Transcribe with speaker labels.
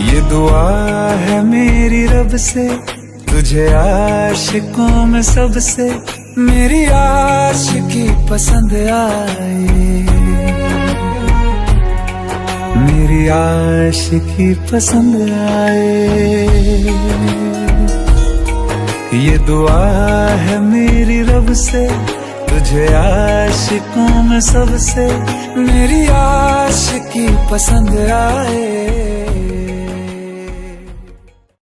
Speaker 1: ये दुआ है मेरी रब से, तुझे आशिकों में सबसे मेरी आशिकी पसंद आए, मेरी आशिकी पसंद आए। ये दुआ है मेरी रब से, तुझे आशिकों में सबसे मेरी आशिकी पसंद आए।